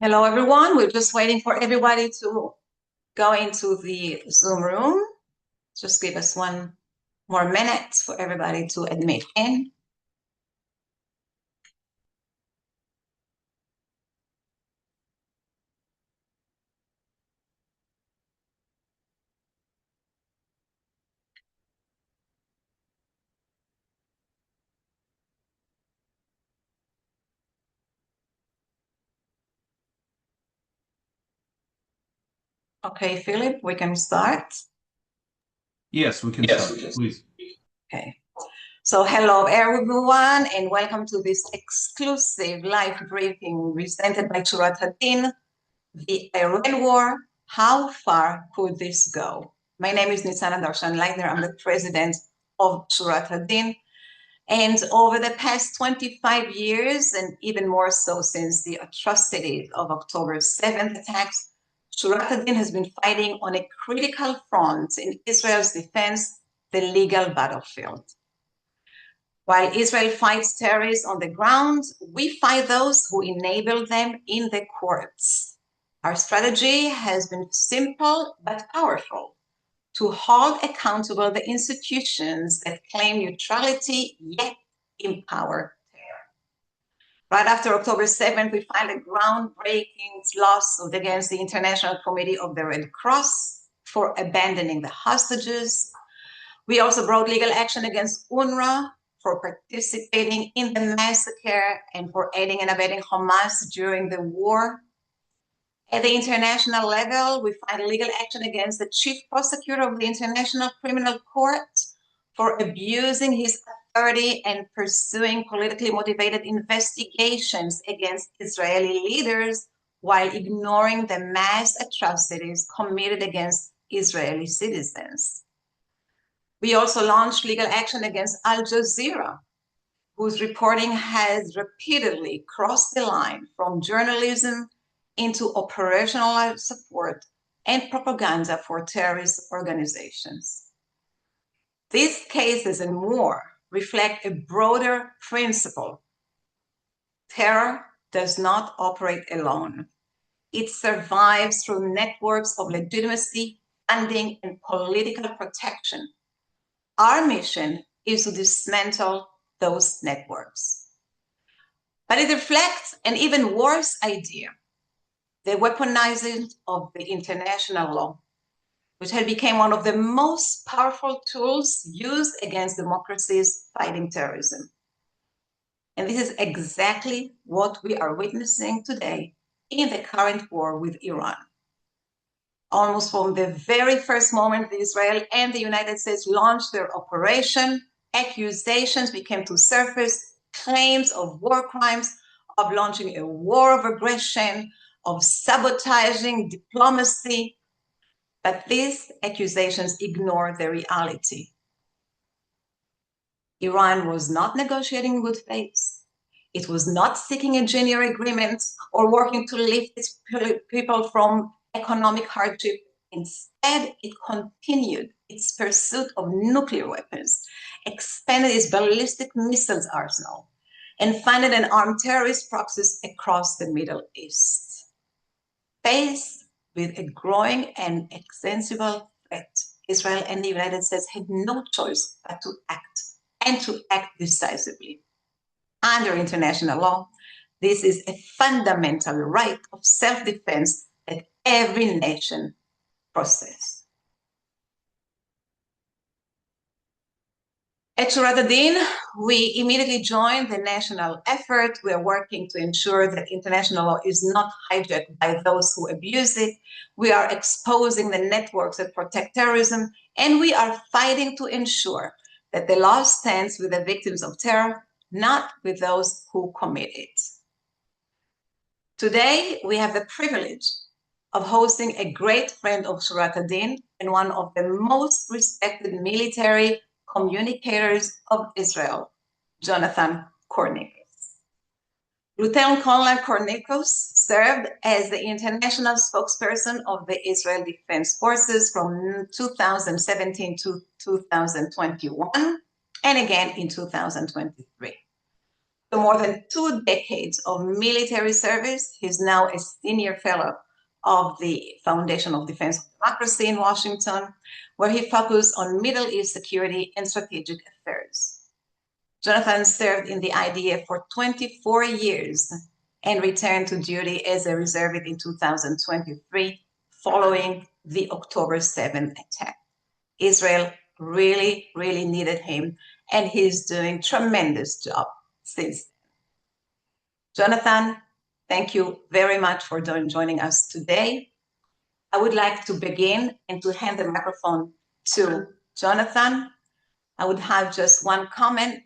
Hello, everyone. We're just waiting for everybody to go into the Zoom room. Just give us one more minute for everybody to admit in. Okay, Philip, we can start. Yes, we can start, please. Okay. So hello, everyone, and welcome to this exclusive live briefing presented by Shurat HaDin, the Iran War. How far could this go? My name is Nitzana Darshan-Leitner. I'm the president of Shurat HaDin. And over the past 25 years, and even more so since the atrocities of October 7th attacks, Shurat HaDin has been fighting on a critical front in Israel's defense, the legal battlefield. While Israel fights terrorists on the ground, we fight those who enable them in the courts. Our strategy has been simple but powerful: to hold accountable the institutions that claim neutrality yet empower terror. Right after October 7th, we filed a groundbreaking lawsuit against the International Committee of the Red Cross for abandoning the hostages. We also brought legal action against UNRWA for participating in the massacre and for aiding and abetting Hamas during the war. At the international level, we filed legal action against the chief prosecutor of the International Criminal Court for abusing his authority and pursuing politically motivated investigations against Israeli leaders while ignoring the mass atrocities committed against Israeli citizens. We also launched legal action against Al Jazeera, whose reporting has repeatedly crossed the line from journalism into operational support and propaganda for terrorist organizations. These cases and more reflect a broader principle. Terror does not operate alone. It survives through networks of legitimacy, funding, and political protection. Our mission is to dismantle those networks. But it reflects an even worse idea: the weaponizing of the international law, which had become one of the most powerful tools used against democracies fighting terrorism. And this is exactly what we are witnessing today in the current war with Iran. Almost from the very first moment Israel and the United States launched their operation, accusations began to surface, claims of war crimes, of launching a war of aggression, of sabotaging diplomacy. But these accusations ignore the reality. Iran was not negotiating in good faith. It was not seeking a genuine agreement or working to lift its people from economic hardship. Instead, it continued its pursuit of nuclear weapons, expanded its ballistic missiles arsenal, and funded and armed terrorist proxies across the Middle East. Faced with a growing and extensible threat, Israel and the United States had no choice but to act, and to act decisively. Under international law, this is a fundamental right of self-defense that every nation possesses. At Shurat HaDin, we immediately joined the national effort. We are working to ensure that international law is not hijacked by those who abuse it. We are exposing the networks that protect terrorism, and we are fighting to ensure that the law stands with the victims of terror, not with those who commit it. Today, we have the privilege of hosting a great friend of Shurat HaDin and one of the most respected military communicators of Israel, Jonathan Conricus. Lieutenant Colonel Conricus served as the international spokesperson of the Israel Defense Forces from 2017 to 2021, and again in 2023. After more than 2 decades of military service, he's now a senior fellow of the Foundation of Defense of Democracy in Washington, where he focused on Middle East security and strategic affairs. Jonathan served in the IDF for 24 years and returned to duty as a reservist in 2023 following the October 7th attack. Israel really, really needed him, and he's doing a tremendous job since then. Jonathan, thank you very much for joining us today. I would like to begin and to hand the microphone to Jonathan. I would have just one comment.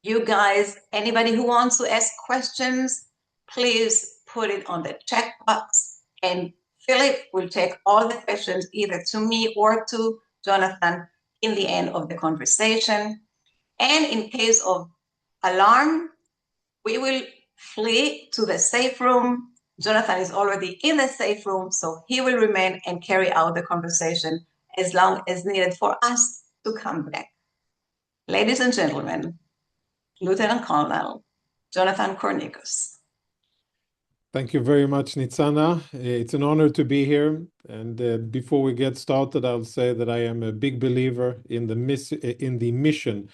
You guys, anybody who wants to ask questions, please put it on the chat box, and Philip will take all the questions either to me or to Jonathan in the end of the conversation. And in case of alarm, we will flee to the safe room. Jonathan is already in the safe room, so he will remain and carry out the conversation as long as needed for us to come back. Ladies and gentlemen, Lieutenant Colonel Jonathan Conricus. Thank you very much, Nitzana. It's an honor to be here. And before we get started, I'll say that I am a big believer in the mission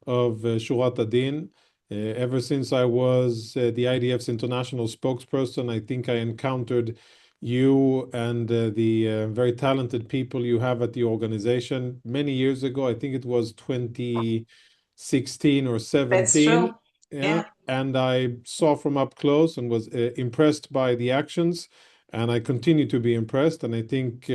of Shurat HaDin. Ever since I was the IDF's international spokesperson, I think I encountered you and the very talented people you have at the organization many years ago. I think it was 2016 or 17. That's true. Yeah. And I saw from up close and was impressed by the actions, and I continue to be impressed. And I think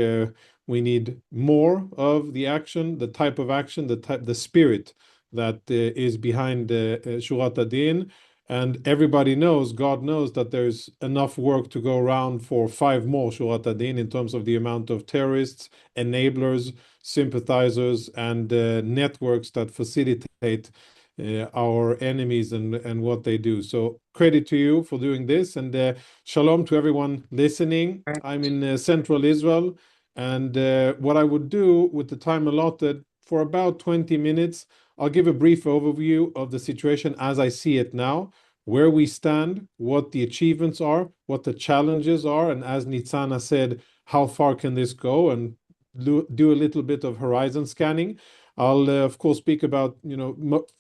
we need more of the action, the type of action, the spirit that is behind Shurat HaDin. And everybody knows, God knows, that there's enough work to go around for 5 more Shurat HaDin in terms of the amount of terrorists, enablers, sympathizers, and networks that facilitate our enemies and what they do. So credit to you for doing this, and shalom to everyone listening. I'm in central Israel, and what I would do with the time allotted for about 20 minutes, I'll give a brief overview of the situation as I see it now, where we stand, what the achievements are, what the challenges are, and as Nitzana said, how far can this go, and do a little bit of horizon scanning. I'll, of course, speak about,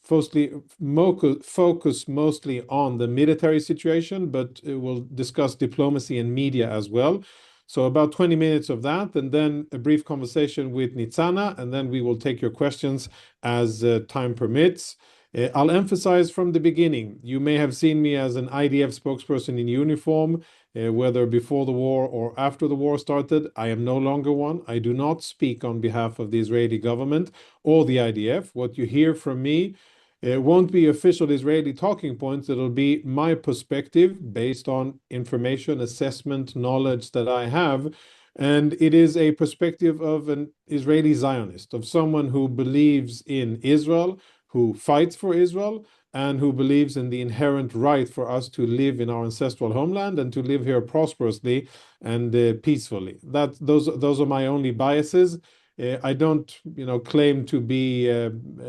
focus mostly on the military situation, but we'll discuss diplomacy and media as well. So about 20 minutes of that, and then a brief conversation with Nitzana, and then we will take your questions as time permits. I'll emphasize from the beginning, you may have seen me as an IDF spokesperson in uniform, whether before the war or after the war started. I am no longer one. I do not speak on behalf of the Israeli government or the IDF. What you hear from me won't be official Israeli talking points. It'll be my perspective based on information, assessment, knowledge that I have. And it is a perspective of an Israeli Zionist, of someone who believes in Israel, who fights for Israel, and who believes in the inherent right for us to live in our ancestral homeland and to live here prosperously and peacefully. Those are my only biases. I don't, claim to be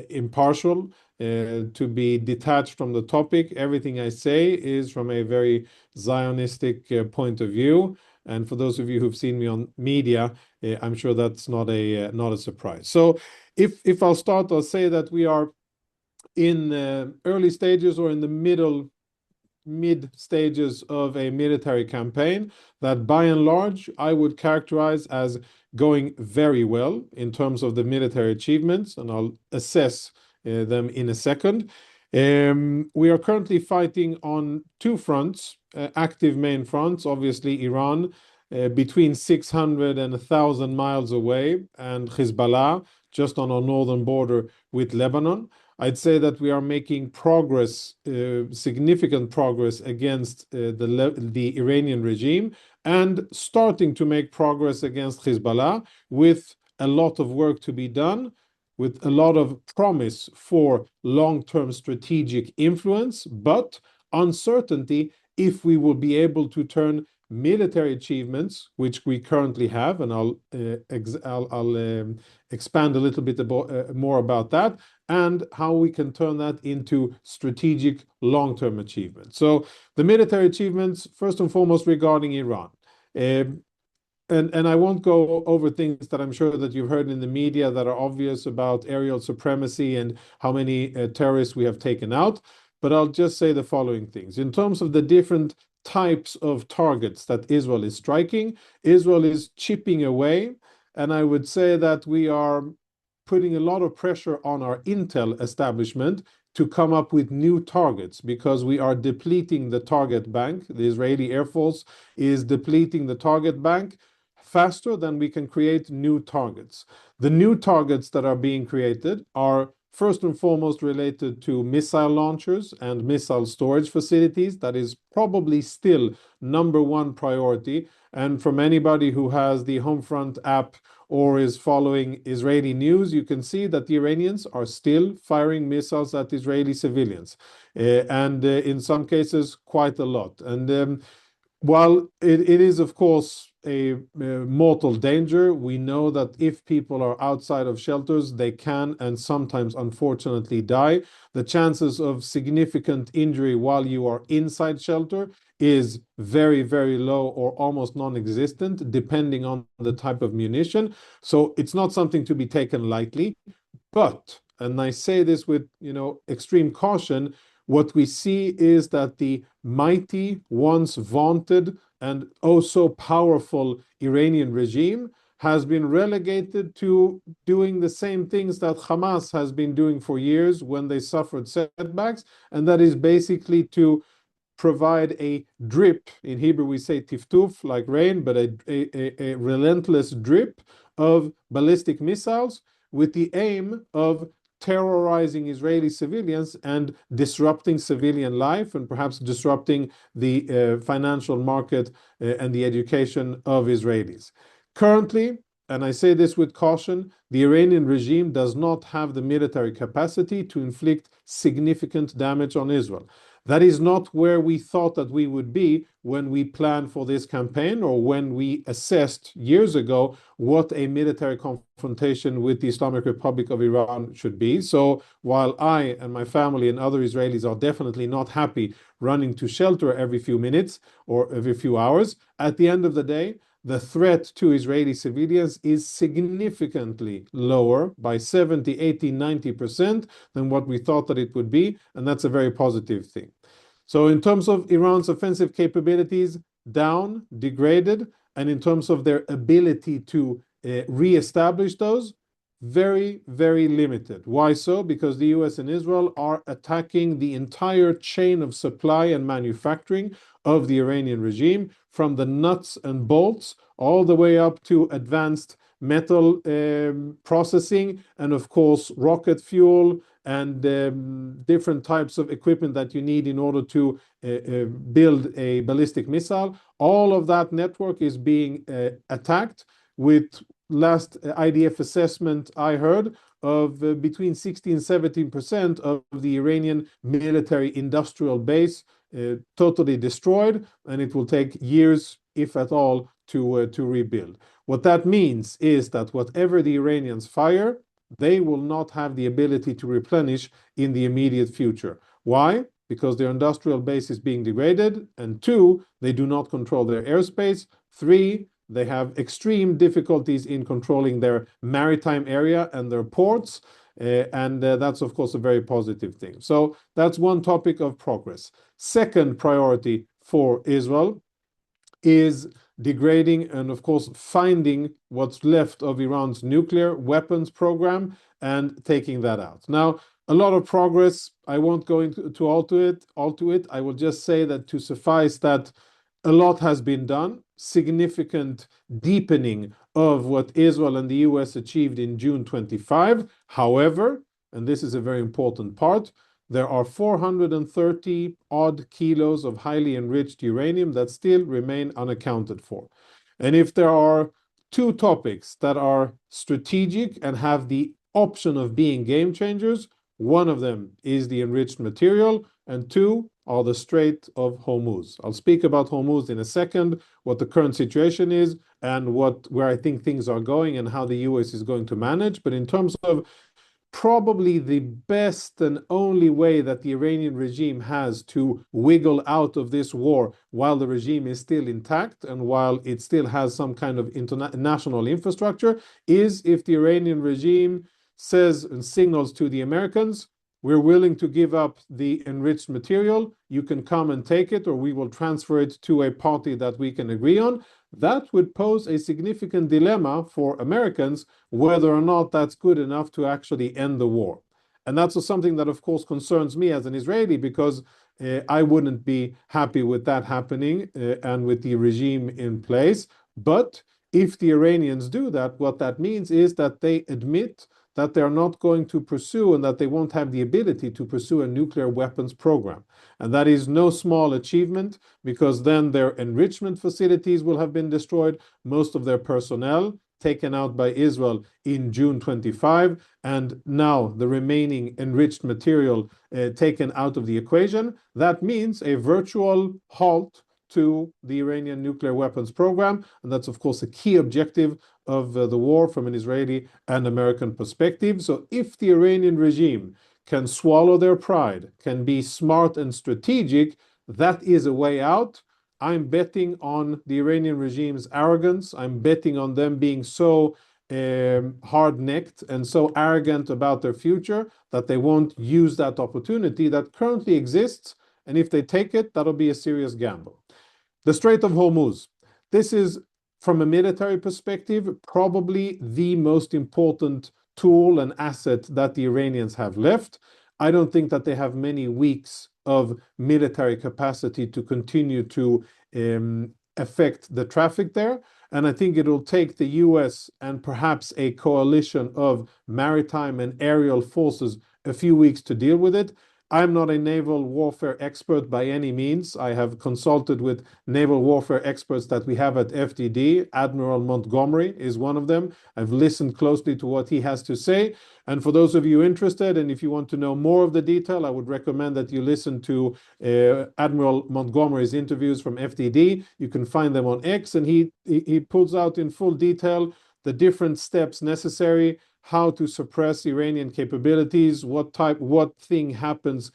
impartial, to be detached from the topic. Everything I say is from a very Zionistic point of view. And for those of you who've seen me on media, I'm sure that's not a surprise. So if I'll start, I'll say that we are in early stages or in the mid stages of a military campaign that by and large I would characterize as going very well in terms of the military achievements, and I'll assess them in a second. We are currently fighting on 2 fronts, active main fronts, obviously Iran, between 600 and 1,000 miles away, and Hezbollah just on our northern border with Lebanon. I'd say that we are making progress, significant progress against the Iranian regime, and starting to make progress against Hezbollah, with a lot of work to be done, with a lot of promise for long-term strategic influence, but uncertainty if we will be able to turn military achievements, which we currently have, and I'll expand a little bit more about that, and how we can turn that into strategic long-term achievements. So the military achievements, first and foremost, regarding Iran. And I won't go over things that I'm sure that you've heard in the media that are obvious about aerial supremacy and how many terrorists we have taken out, but I'll just say the following things. In terms of the different types of targets that Israel is striking, Israel is chipping away, and I would say that we are putting a lot of pressure on our intel establishment to come up with new targets, because we are depleting the target bank. The Israeli Air Force is depleting the target bank faster than we can create new targets. The new targets that are being created are first and foremost related to missile launchers and missile storage facilities. That is probably still #1 priority. And from anybody who has the Homefront app or is following Israeli news, you can see that the Iranians are still firing missiles at Israeli civilians, and in some cases quite a lot. And while it is, of course, a mortal danger, we know that if people are outside of shelters, they can and sometimes, unfortunately, die. The chances of significant injury while you are inside shelter is very, very low or almost non-existent, depending on the type of munition. So it's not something to be taken lightly. But, and I say this with, extreme caution, what we see is that the mighty, once vaunted, and oh so powerful Iranian regime has been relegated to doing the same things that Hamas has been doing for years when they suffered setbacks, and that is basically to provide a drip. In Hebrew we say tiftuf, like rain, but a relentless drip of ballistic missiles with the aim of terrorizing Israeli civilians and disrupting civilian life, and perhaps disrupting the financial market and the education of Israelis. Currently, and I say this with caution, the Iranian regime does not have the military capacity to inflict significant damage on Israel. That is not where we thought that we would be when we planned for this campaign, or when we assessed years ago what a military confrontation with the Islamic Republic of Iran should be. So while I and my family and other Israelis are definitely not happy running to shelter every few minutes or every few hours, at the end of the day, the threat to Israeli civilians is significantly lower by 70, 80, 90% than what we thought that it would be, and that's a very positive thing. So in terms of Iran's offensive capabilities, down, degraded, and in terms of their ability to re-establish those, very, very limited. Why so? Because the US and Israel are attacking the entire chain of supply and manufacturing of the Iranian regime, from the nuts and bolts all the way up to advanced metal processing, and of course rocket fuel and different types of equipment that you need in order to build a ballistic missile. All of that network is being attacked, with last IDF assessment I heard of between 60 and 17% of the Iranian military industrial base totally destroyed, and it will take years, if at all, to rebuild. What that means is that whatever the Iranians fire, they will not have the ability to replenish in the immediate future. Why? Because their industrial base is being degraded, and 2, they do not control their airspace. 3, they have extreme difficulties in controlling their maritime area and their ports, and that's, of course, a very positive thing. So that's one topic of progress. Second priority for Israel is degrading and, of course, finding what's left of Iran's nuclear weapons program and taking that out. Now, a lot of progress. I won't go into all to it. I will just say that to suffice that a lot has been done. Significant deepening of what Israel and the US achieved in June 25. However, and this is a very important part, there are 430 odd kilos of highly enriched uranium that still remain unaccounted for. And if there are 2 topics that are strategic and have the option of being game changers, One of them is the enriched material, and two are the Strait of Hormuz. I'll speak about Hormuz in a second, what the current situation is, and where I think things are going and how the US is going to manage. But in terms of probably the best and only way that the Iranian regime has to wiggle out of this war while the regime is still intact and while it still has some kind of international infrastructure is if the Iranian regime says and signals to the Americans, we're willing to give up the enriched material. You can come and take it, or we will transfer it to a party that we can agree on. That would pose a significant dilemma for Americans whether or not that's good enough to actually end the war. And that's something that, of course, concerns me as an Israeli because I wouldn't be happy with that happening and with the regime in place. But if the Iranians do that, what that means is that they admit that they're not going to pursue and that they won't have the ability to pursue a nuclear weapons program. And that is no small achievement because then their enrichment facilities will have been destroyed, most of their personnel taken out by Israel in June 25, and now the remaining enriched material taken out of the equation. That means a virtual halt to the Iranian nuclear weapons program. And that's, of course, a key objective of the war from an Israeli and American perspective. So if the Iranian regime can swallow their pride, can be smart and strategic, that is a way out. I'm betting on the Iranian regime's arrogance. I'm betting on them being so hard-necked and so arrogant about their future that they won't use that opportunity that currently exists. And if they take it, that'll be a serious gamble. The Strait of Hormuz. This is, from a military perspective, probably the most important tool and asset that the Iranians have left. I don't think that they have many weeks of military capacity to continue to affect the traffic there. And I think it will take the US and perhaps a coalition of maritime and aerial forces a few weeks to deal with it. I'm not a naval warfare expert by any means. I have consulted with naval warfare experts that we have at FDD. Admiral Montgomery is one of them. I've listened closely to what he has to say. And for those of you interested, and if you want to know more of the detail, I would recommend that you listen to Admiral Montgomery's interviews from FDD. You can find them on X, and he pulls out in full detail the different steps necessary, how to suppress Iranian capabilities, what thing happens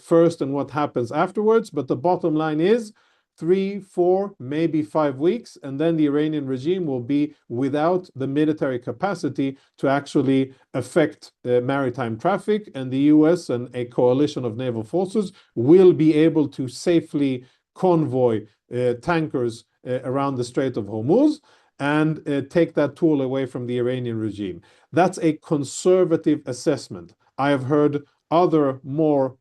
first and what happens afterwards. But the bottom line is 3, 4, maybe 5 weeks, and then the Iranian regime will be without the military capacity to actually affect maritime traffic, and the US and a coalition of naval forces will be able to safely convoy tankers around the Strait of Hormuz and take that tool away from the Iranian regime. That's a conservative assessment. I have heard other more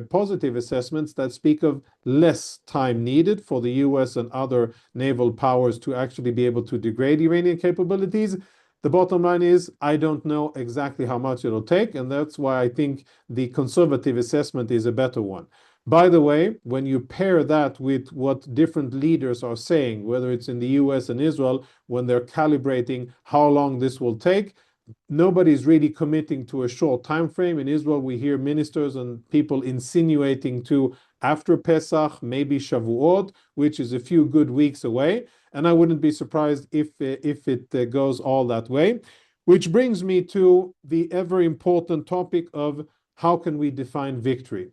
positive assessments that speak of less time needed for the US and other naval powers to actually be able to degrade Iranian capabilities. The bottom line is, I don't know exactly how much it'll take, and that's why I think the conservative assessment is a better one. By the way, when you pair that with what different leaders are saying, whether it's in the US and Israel, when they're calibrating how long this will take, nobody's really committing to a short time frame. In Israel, we hear ministers and people insinuating to after Pesach, maybe Shavuot, which is a few good weeks away. And I wouldn't be surprised if it goes all that way. Which brings me to the ever important topic of how can we define victory?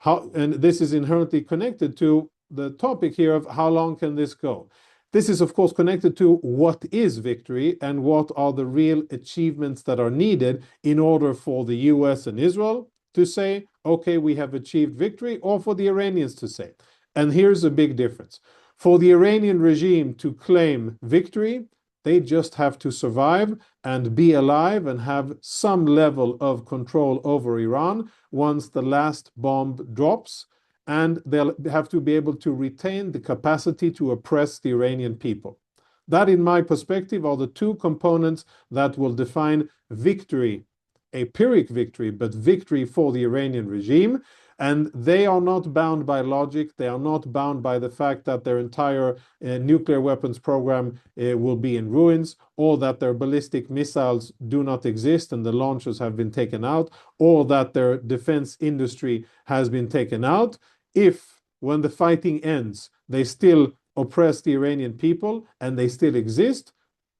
And this is inherently connected to the topic here of how long can this go? This is, of course, connected to what is victory and what are the real achievements that are needed in order for the US and Israel to say, okay, we have achieved victory, or for the Iranians to say. And here's a big difference. For the Iranian regime to claim victory, they just have to survive and be alive and have some level of control over Iran once the last bomb drops. And they'll have to be able to retain the capacity to oppress the Iranian people. That, in my perspective, are the two components that will define victory, a Pyrrhic victory, but victory for the Iranian regime. And they are not bound by logic. They are not bound by the fact that their entire nuclear weapons program will be in ruins, or that their ballistic missiles do not exist and the launchers have been taken out, or that their defense industry has been taken out. If, when the fighting ends, they still oppress the Iranian people and they still exist,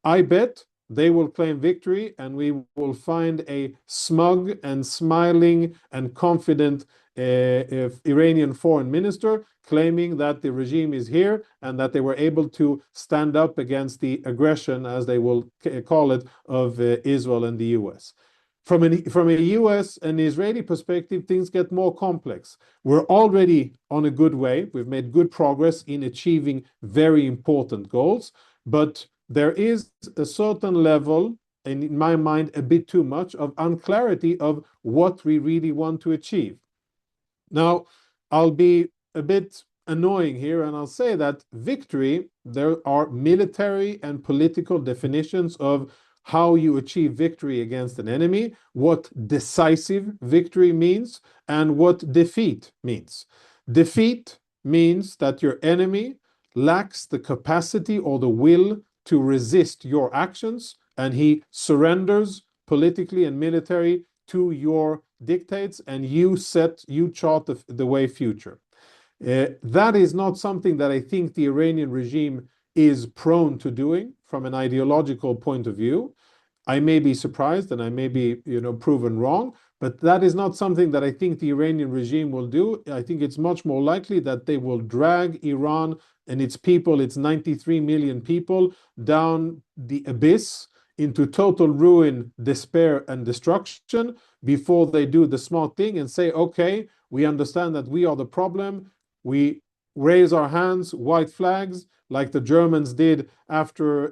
I bet they will claim victory, and we will find a smug and smiling and confident Iranian foreign minister claiming that the regime is here and that they were able to stand up against the aggression, as they will call it, of Israel and the US. From a US and Israeli perspective, things get more complex. We're already on a good way. We've made good progress in achieving very important goals, but there is a certain level, and in my mind, a bit too much, of unclarity of what we really want to achieve. Now, I'll be a bit annoying here, and I'll say that victory, there are military and political definitions of how you achieve victory against an enemy, what decisive victory means, and what defeat means. Defeat means that your enemy lacks the capacity or the will to resist your actions, and he surrenders politically and military to your dictates, and you chart the way future. That is not something that I think the Iranian regime is prone to doing from an ideological point of view. I may be surprised and I may be, proven wrong, but that is not something that I think the Iranian regime will do. I think it's much more likely that they will drag Iran and its people, its 93 million people, down the abyss into total ruin, despair, and destruction before they do the smart thing and say, okay, we understand that we are the problem. We raise our hands, white flags, like the Germans did after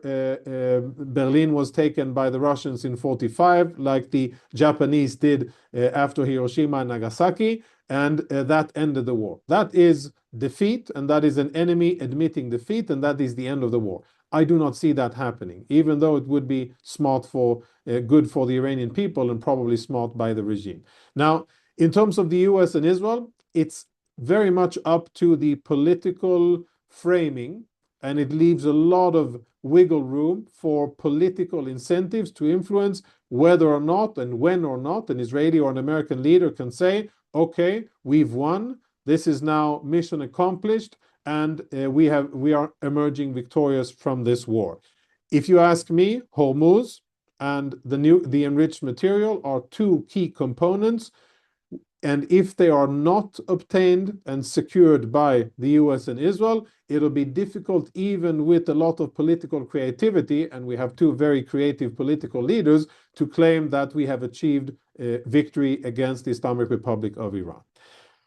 Berlin was taken by the Russians in 1945, like the Japanese did after Hiroshima and Nagasaki, and that ended the war. That is defeat, and that is an enemy admitting defeat, and that is the end of the war. I do not see that happening, even though it would be smart for good for the Iranian people and probably smart by the regime. Now, in terms of the US and Israel, it's very much up to the political framing, and it leaves a lot of wiggle room for political incentives to influence whether or not and when or not an Israeli or an American leader can say, okay, we've won, this is now mission accomplished, and we are emerging victorious from this war. If you ask me, Hormuz and the enriched material are two key components, and if they are not obtained and secured by the US and Israel, it'll be difficult, even with a lot of political creativity, and we have two very creative political leaders, to claim that we have achieved victory against the Islamic Republic of Iran.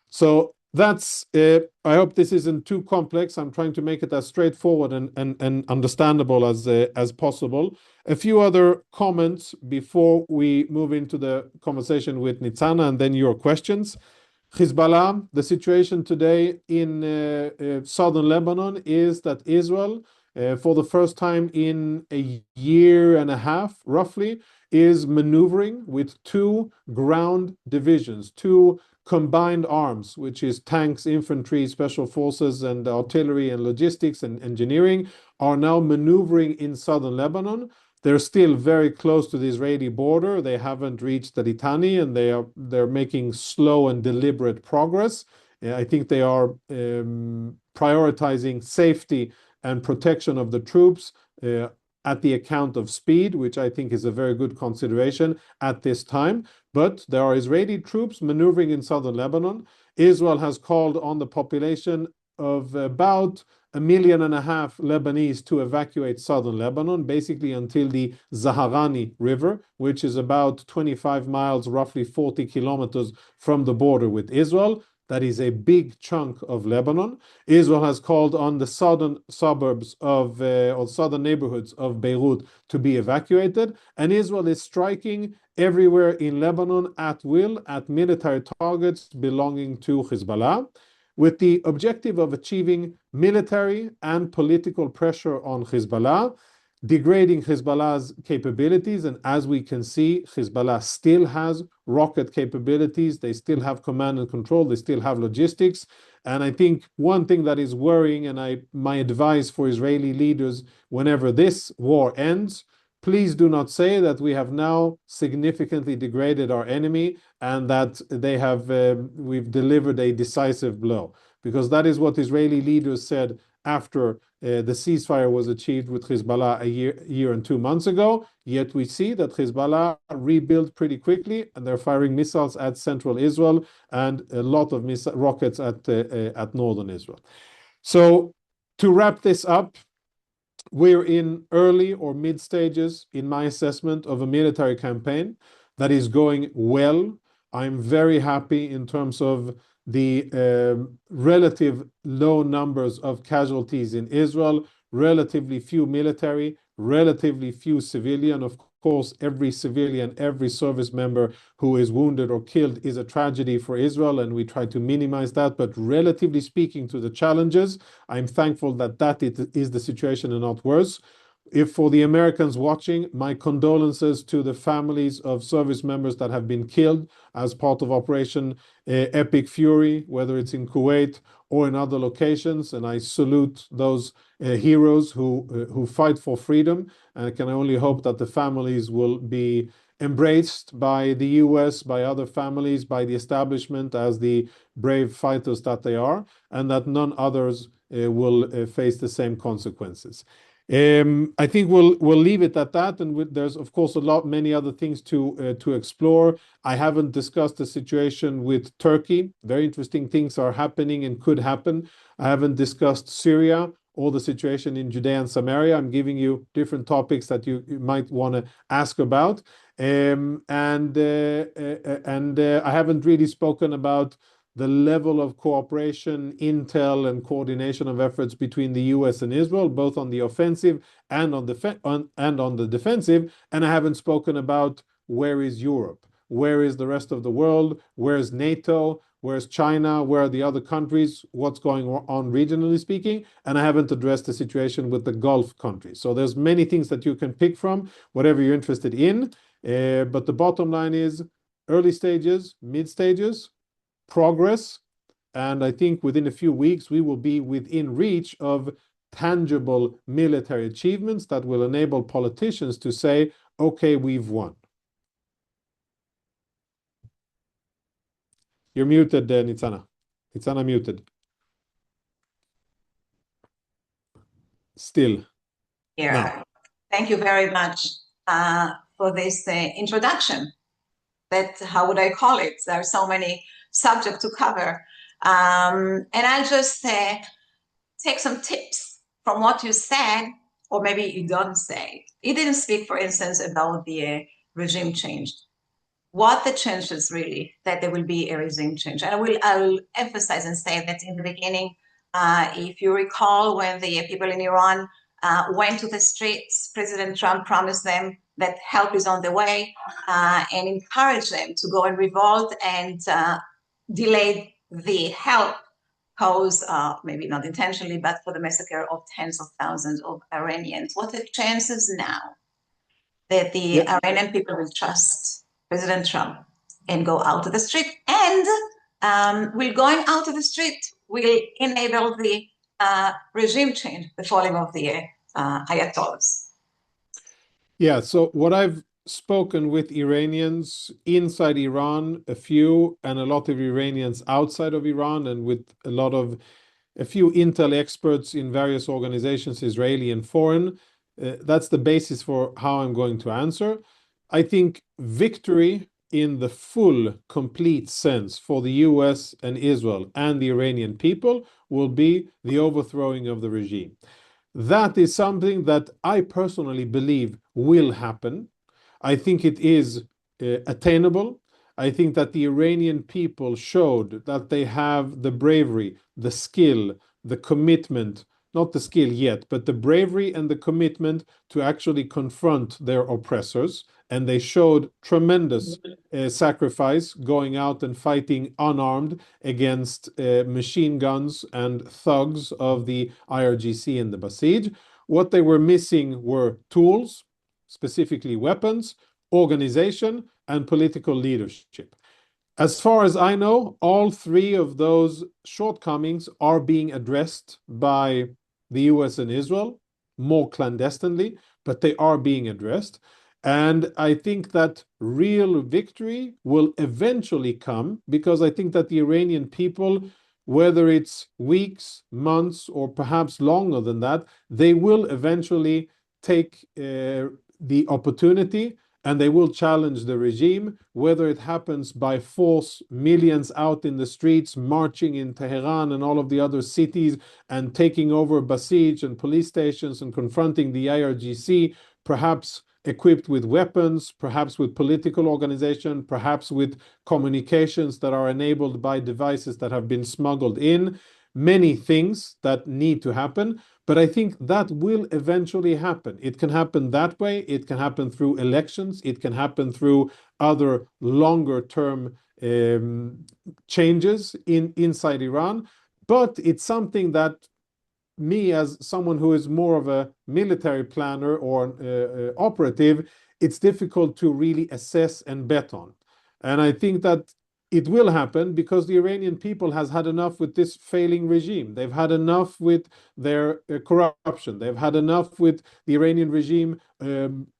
So that's, I hope this isn't too complex. I'm trying to make it as straightforward and understandable as possible. A few other comments before we move into the conversation with Nitzana and then your questions. Hezbollah, the situation today in southern Lebanon is that Israel, for the first time in a year and a half, roughly, is maneuvering with two ground divisions, two combined arms, which is tanks, infantry, special forces, and artillery and logistics and engineering, are now maneuvering in southern Lebanon. They're still very close to the Israeli border. They haven't reached the Litani, and they're making slow and deliberate progress. I think they are prioritizing safety and protection of the troops at the account of speed, which I think is a very good consideration at this time. But there are Israeli troops maneuvering in southern Lebanon. Israel has called on the population of about 1.5 million Lebanese to evacuate southern Lebanon, basically until the Zaharani River, which is about 25 miles, roughly 40 kilometers from the border with Israel. That is a big chunk of Lebanon. Israel has called on the southern suburbs of, or southern neighborhoods of Beirut to be evacuated. And Israel is striking everywhere in Lebanon at will at military targets belonging to Hezbollah, with the objective of achieving military and political pressure on Hezbollah. degrading Hezbollah's capabilities. And as we can see, Hezbollah still has rocket capabilities. They still have command and control. They still have logistics. And I think one thing that is worrying, and my advice for Israeli leaders, whenever this war ends, please do not say that we have now significantly degraded our enemy and that we've delivered a decisive blow, because that is what Israeli leaders said after the ceasefire was achieved with Hezbollah a year and 2 months ago. Yet we see that Hezbollah rebuilt pretty quickly, and they're firing missiles at central Israel and a lot of rockets at northern Israel. So to wrap this up, we're in early or mid stages, in my assessment, of a military campaign that is going well. I'm very happy in terms of the relative low numbers of casualties in Israel, relatively few military, relatively few civilian. Of course, every civilian, every service member who is wounded or killed is a tragedy for Israel, and we try to minimize that. But relatively speaking to the challenges, I'm thankful that is the situation and not worse. If for the Americans watching, my condolences to the families of service members that have been killed as part of Operation Epic Fury, whether it's in Kuwait or in other locations. And I salute those heroes who fight for freedom. And I can only hope that the families will be embraced by the US, by other families, by the establishment as the brave fighters that they are, and that none others will face the same consequences. I think we'll leave it at that, and there's of course many other things to explore. I haven't discussed the situation with Turkey. Very interesting things are happening and could happen. I haven't discussed Syria or the situation in Judea and Samaria. I'm giving you different topics that you might want to ask about, and I haven't really spoken about the level of cooperation, intel, and coordination of efforts between the US and Israel, both on the offensive and on the defensive. And I haven't spoken about where is Europe, where is the rest of the world, where is NATO, where's China, where are the other countries, what's going on regionally speaking, and I haven't addressed the situation with the Gulf countries. So there's many things that you can pick from, whatever you're interested in. But the bottom line is early stages, mid stages, progress, and I think within a few weeks we will be within reach of tangible military achievements that will enable politicians to say, okay, we've won. You're muted, Nitzana. Nitzana muted. Still. Here. Now. Thank you very much for this introduction. How would I call it? There are so many subjects to cover. And I'll just take some tips from what you said, or maybe you don't say. You didn't speak, for instance, about the regime change. What the chances really that there will be a regime change. And I'll emphasize and say that in the beginning, if you recall, when the people in Iran went to the streets, President Trump promised them that help is on the way and encouraged them to go and revolt and delay the help caused, maybe not intentionally, but for the massacre of tens of thousands of Iranians. What are the chances now that the Iranian people will trust President Trump and go out to the street? And will going out to the street will enable the regime change, the falling of the Ayatollahs? Yeah, so what I've spoken with Iranians inside Iran, a few, and a lot of Iranians outside of Iran, and with a few intel experts in various organizations, Israeli and foreign, that's the basis for how I'm going to answer. I think victory in the full, complete sense for the US and Israel and the Iranian people will be the overthrowing of the regime. That is something that I personally believe will happen. I think it is attainable. I think that the Iranian people showed that they have the bravery, the skill, the commitment, not the skill yet, but the bravery and the commitment to actually confront their oppressors. And they showed tremendous sacrifice going out and fighting unarmed against machine guns and thugs of the IRGC and the Basij. What they were missing were tools, specifically weapons, organization, and political leadership. As far as I know, all three of those shortcomings are being addressed by the US and Israel, more clandestinely, but they are being addressed. And I think that real victory will eventually come, because I think that the Iranian people, whether it's weeks, months, or perhaps longer than that, they will eventually take the opportunity and they will challenge the regime, whether it happens by force, millions out in the streets, marching in Tehran and all of the other cities, and taking over Basij and police stations and confronting the IRGC, perhaps equipped with weapons, perhaps with political organization, perhaps with communications that are enabled by devices that have been smuggled in. Many things that need to happen. But I think that will eventually happen. It can happen that way. It can happen through elections. It can happen through other longer term changes inside Iran. But it's something that me, as someone who is more of a military planner or operative, it's difficult to really assess and bet on. And I think that it will happen because the Iranian people has had enough with this failing regime. They've had enough with their corruption. They've had enough with the Iranian regime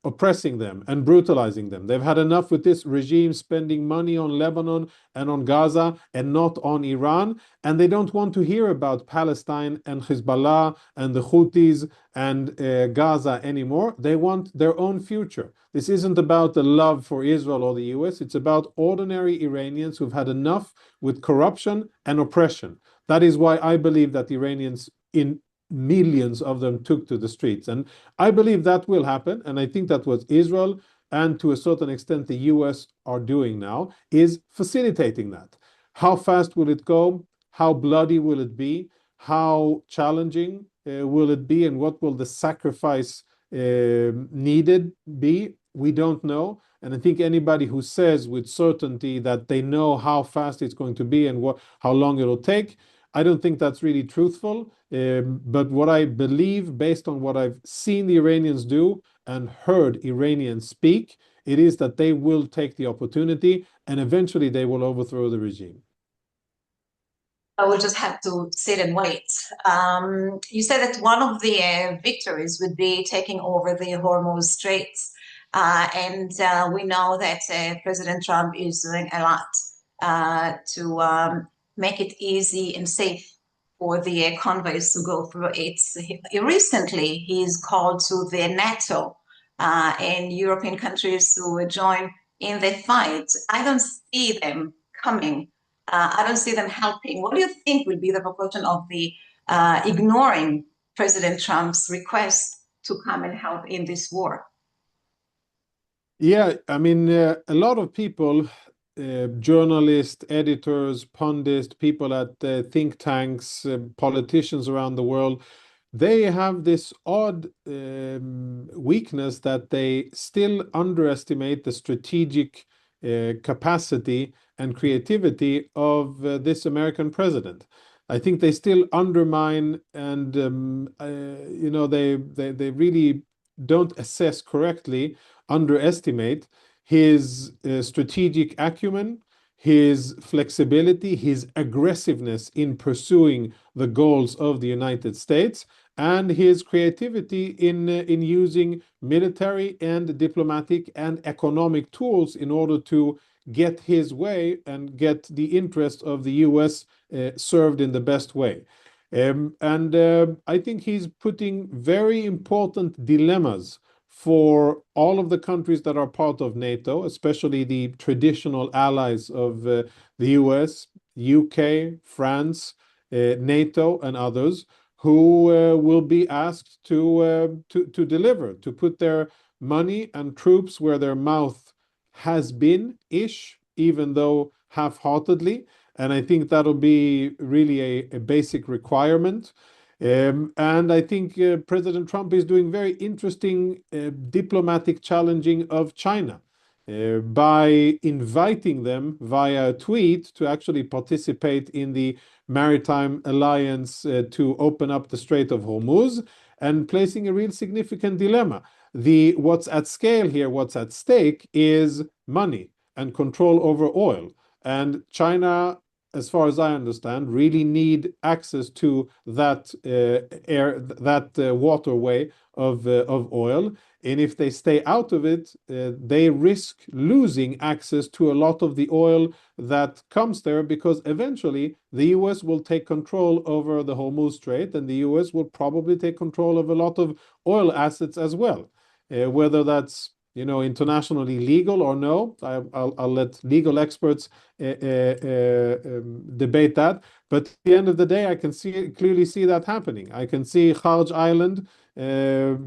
oppressing them and brutalizing them. They've had enough with this regime spending money on Lebanon and on Gaza and not on Iran. And they don't want to hear about Palestine and Hezbollah and the Houthis and Gaza anymore. They want their own future. This isn't about the love for Israel or the US. It's about ordinary Iranians who've had enough with corruption and oppression. That is why I believe that the Iranians, in millions of them, took to the streets. And I believe that will happen. And I think that what Israel and to a certain extent the US are doing now is facilitating that. How fast will it go? How bloody will it be? How challenging will it be? And what will the sacrifice needed be? We don't know. And I think anybody who says with certainty that they know how fast it's going to be and how long it'll take, I don't think that's really truthful. But what I believe, based on what I've seen the Iranians do and heard Iranians speak, it is that they will take the opportunity and eventually they will overthrow the regime. I will just have to sit and wait. You said that one of the victories would be taking over the Hormuz Straits. And we know that President Trump is doing a lot to make it easy and safe for the convoys to go through it. Recently, he's called to the NATO and European countries to join in the fight. I don't see them coming. I don't see them helping. What do you think will be the proportion of the ignoring President Trump's request to come and help in this war? Yeah, I mean, a lot of people, journalists, editors, pundits, people at think tanks, politicians around the world, they have this odd weakness that they still underestimate the strategic capacity and creativity of this American president. I think they still undermine and they really don't assess correctly, underestimate his strategic acumen, his flexibility, his aggressiveness in pursuing the goals of the United States, and his creativity in using military and diplomatic and economic tools in order to get his way and get the interest of the US served in the best way. I think he's putting very important dilemmas for all of the countries that are part of NATO, especially the traditional allies of the US, UK, France, NATO, and others, who will be asked to deliver, to put their money and troops where their mouth has been-ish, even though half-heartedly. And I think that'll be really a basic requirement. And I think President Trump is doing very interesting diplomatic challenging of China by inviting them via a tweet to actually participate in the Maritime Alliance to open up the Strait of Hormuz. and placing a real significant dilemma. What's at scale here, what's at stake is money and control over oil. And China, as far as I understand, really need access to that waterway of oil. And if they stay out of it, they risk losing access to a lot of the oil that comes there, because eventually the US will take control over the Hormuz Strait, and the US will probably take control of a lot of oil assets as well. Whether that's internationally legal or no, I'll let legal experts debate that. But at the end of the day, I can clearly see that happening. I can see Kharj Island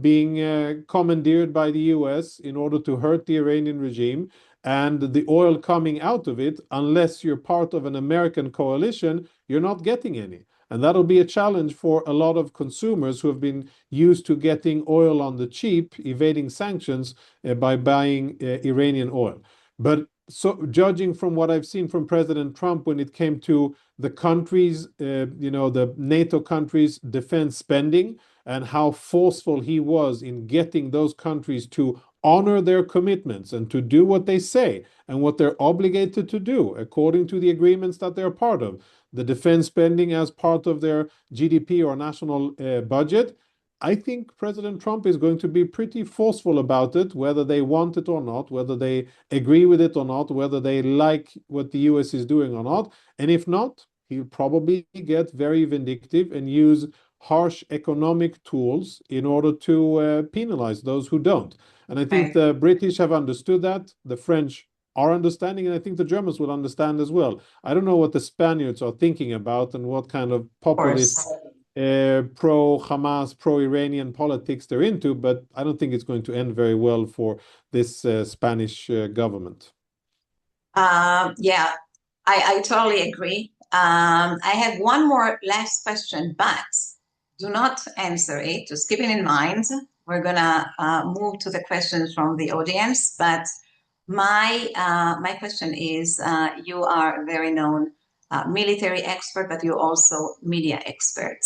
being commandeered by the US in order to hurt the Iranian regime, and the oil coming out of it, unless you're part of an American coalition, you're not getting any. And that'll be a challenge for a lot of consumers who have been used to getting oil on the cheap, evading sanctions by buying Iranian oil. But so, judging from what I've seen from President Trump when it came to the countries, the NATO countries' defense spending, and how forceful he was in getting those countries to honor their commitments and to do what they say and what they're obligated to do according to the agreements that they're part of, the defense spending as part of their GDP or national budget, I think President Trump is going to be pretty forceful about it, whether they want it or not, whether they agree with it or not, whether they like what the US is doing or not. And if not, he'll probably get very vindictive and use harsh economic tools in order to penalize those who don't. And I think the British have understood that, the French are understanding, and I think the Germans will understand as well. I don't know what the Spaniards are thinking about and what kind of populist pro-Hamas, pro-Iranian politics they're into, but I don't think it's going to end very well for this Spanish government. Yeah, I totally agree. I have one more last question, but do not answer it. Just keep it in mind. We're gonna move to the questions from the audience, but my question is, you are a very known military expert, but you're also media expert,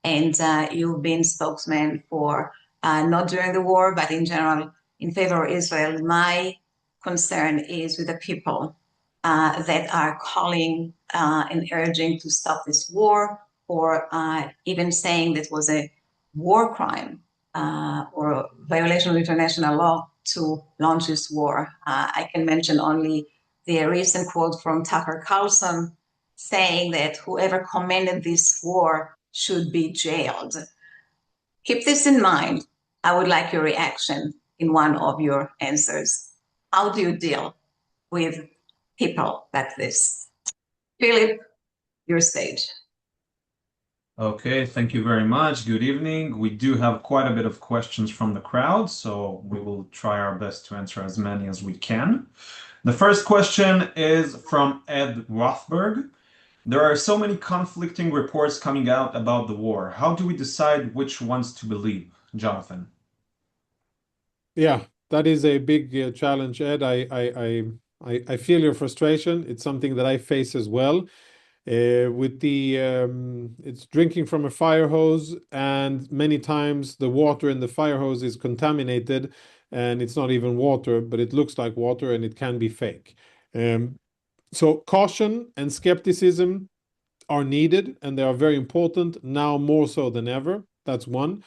and you've been spokesman for not during the war, but in general in favor of Israel. My concern is with the people that are calling and urging to stop this war, or even saying that was a war crime or a violation of international law to launch this war. I can mention only the recent quote from Tucker Carlson saying that whoever commanded this war should be jailed. Keep this in mind. I would like your reaction in one of your answers. How do you deal with people like this? Philip, your stage. Okay, thank you very much. Good evening. We do have quite a bit of questions from the crowd, so we will try our best to answer as many as we can. The first question is from Ed Rothberg. There are so many conflicting reports coming out about the war. How do we decide which ones to believe? Jonathan. Yeah, that is a big challenge, Ed. I feel your frustration. It's something that I face as well. It's drinking from a fire hose, and many times the water in the fire hose is contaminated, and it's not even water, but it looks like water, and it can be fake. So caution and skepticism are needed, and they are very important now more so than ever. That's one.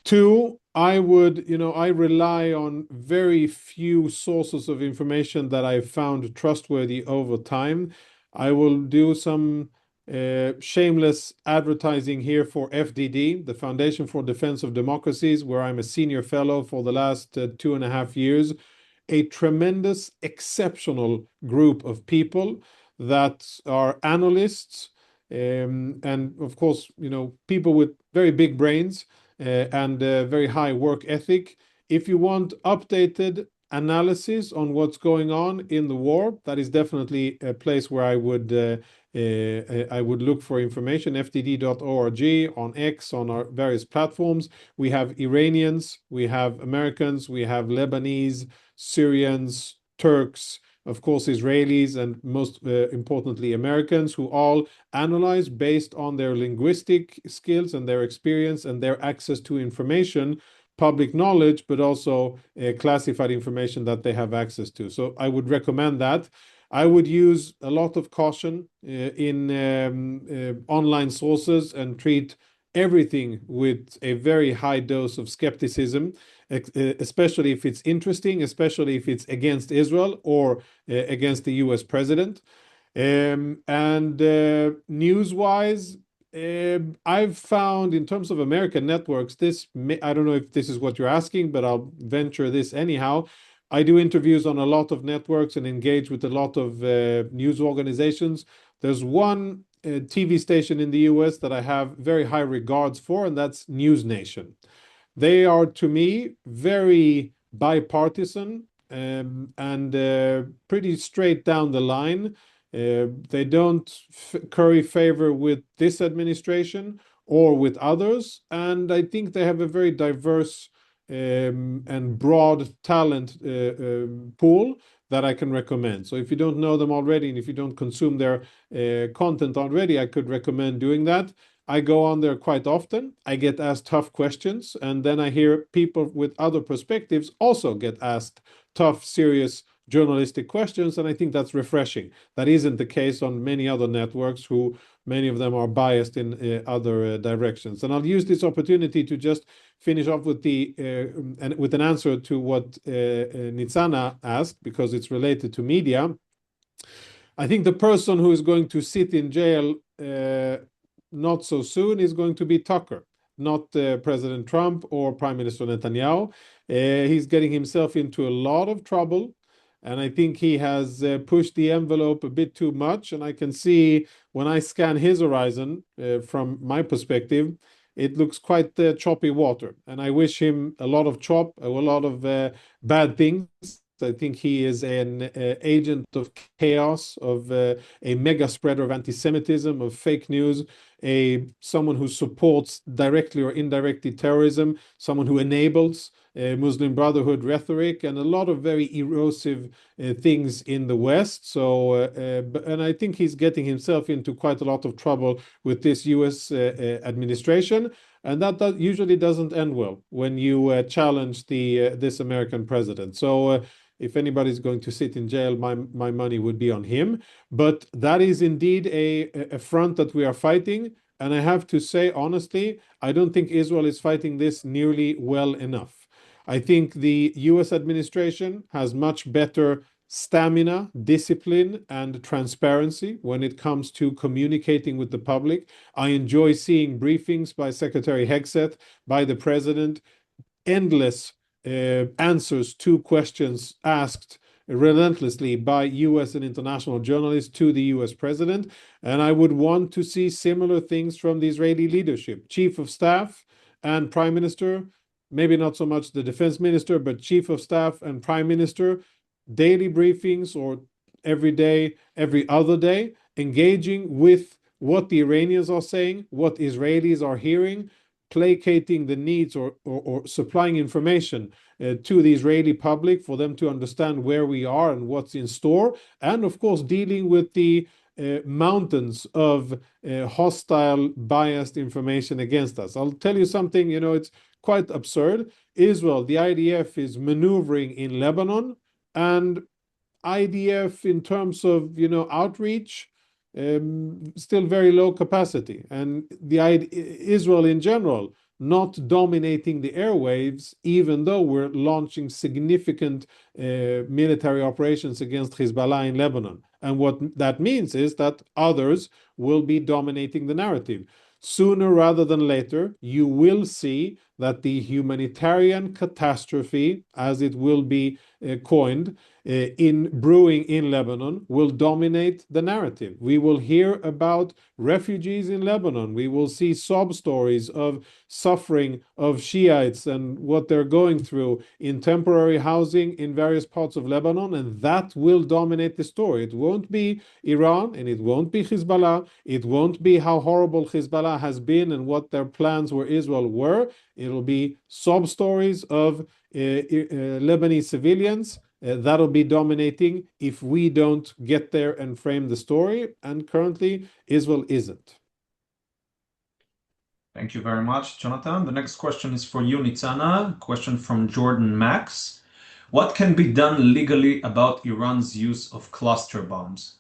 Two, I rely on very few sources of information that I've found trustworthy over time. I will do some shameless advertising here for FDD, the Foundation for Defense of Democracies, where I'm a senior fellow for the last 2.5 years. A tremendous, exceptional group of people that are analysts, and of course, people with very big brains and very high work ethic. If you want updated analysis on what's going on in the war, that is definitely a place where I would look for information. FDD.org, on X, on our various platforms. We have Iranians, we have Americans, we have Lebanese, Syrians, Turks, of course, Israelis, and most importantly, Americans, who all analyze based on their linguistic skills and their experience and their access to information, public knowledge, but also classified information that they have access to. So I would recommend that. I would use a lot of caution in online sources and treat everything with a very high dose of skepticism, especially if it's interesting, especially if it's against Israel or against the US president. And news-wise, I've found in terms of American networks, I don't know if this is what you're asking, but I'll venture this anyhow. I do interviews on a lot of networks and engage with a lot of news organizations. There's one TV station in the US that I have very high regards for, and that's News Nation. They are, to me, very bipartisan and pretty straight down the line. They don't curry favor with this administration or with others, and I think they have a very diverse and broad talent pool that I can recommend. So if you don't know them already, and if you don't consume their content already, I could recommend doing that. I go on there quite often. I get asked tough questions, and then I hear people with other perspectives also get asked tough, serious journalistic questions, and I think that's refreshing. That isn't the case on many other networks, who many of them are biased in other directions. And I'll use this opportunity to just finish off with with an answer to what Nitzana asked, because it's related to media. I think the person who is going to sit in jail not so soon is going to be Tucker, not President Trump or Prime Minister Netanyahu. He's getting himself into a lot of trouble, and I think he has pushed the envelope a bit too much. And I can see, when I scan his horizon from my perspective, it looks quite choppy water. And I wish him a lot of a lot of bad things. I think he is an agent of chaos, of a mega spreader of anti-Semitism, of fake news, someone who supports directly or indirectly terrorism, someone who enables Muslim Brotherhood rhetoric, and a lot of very erosive things in the West. So, and I think he's getting himself into quite a lot of trouble with this US administration. And that usually doesn't end well when you challenge this American president. So if anybody's going to sit in jail, my money would be on him. But that is indeed a front that we are fighting. And I have to say, honestly, I don't think Israel is fighting this nearly well enough. I think the US administration has much better stamina, discipline, and transparency when it comes to communicating with the public. I enjoy seeing briefings by Secretary Hegseth, by the president, endless answers to questions asked relentlessly by US and international journalists to the US president. And I would want to see similar things from the Israeli leadership, chief of staff and prime minister, maybe not so much the defense minister, but chief of staff and prime minister, daily briefings or every day, every other day, engaging with what the Iranians are saying, what Israelis are hearing, placating the needs or supplying information to the Israeli public for them to understand where we are and what's in store, and of course dealing with the mountains of hostile, biased information against us. I'll tell you something, it's quite absurd. Israel, the IDF, is maneuvering in Lebanon, and IDF in terms of outreach, still very low capacity, and Israel in general not dominating the airwaves, even though we're launching significant military operations against Hezbollah in Lebanon. And what that means is that others will be dominating the narrative. Sooner rather than later, you will see that the humanitarian catastrophe, as it will be coined, in brewing in Lebanon, will dominate the narrative. We will hear about refugees in Lebanon. We will see sob stories of suffering of Shiites and what they're going through in temporary housing in various parts of Lebanon, and that will dominate the story. It won't be Iran, and it won't be Hezbollah. It won't be how horrible Hezbollah has been and what their plans where Israel were. It'll be sob stories of Lebanese civilians that'll be dominating if we don't get there and frame the story. And currently, Israel isn't. Thank you very much, Jonathan. The next question is for you, Nitzana. Question from Jordan Max. What can be done legally about Iran's use of cluster bombs?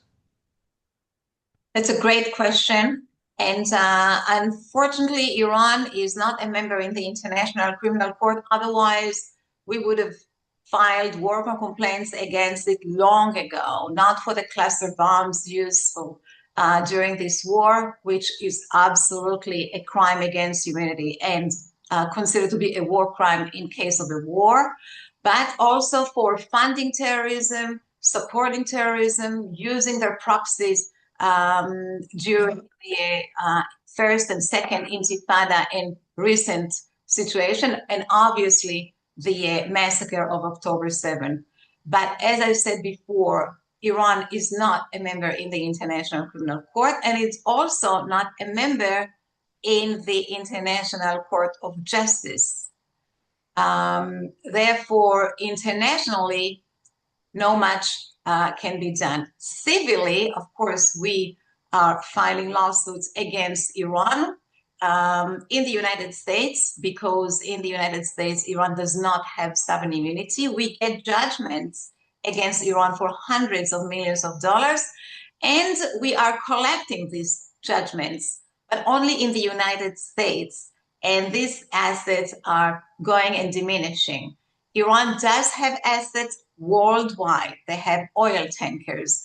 That's a great question. And unfortunately, Iran is not a member in the International Criminal Court. Otherwise, we would have filed war complaints against it long ago, not for the cluster bombs used during this war, which is absolutely a crime against humanity and considered to be a war crime in case of a war, but also for funding terrorism, supporting terrorism, using their proxies during the first and second Intifada and recent situation, and obviously the massacre of October 7. But as I said before, Iran is not a member in the International Criminal Court, and it's also not a member in the International Court of Justice. Therefore, internationally, not much can be done. Civilly, of course, we are filing lawsuits against Iran in the United States, because in the United States, Iran does not have sovereign immunity. We get judgments against Iran for hundreds of millions of dollars, and we are collecting these judgments, but only in the United States. And these assets are going and diminishing. Iran does have assets worldwide. They have oil tankers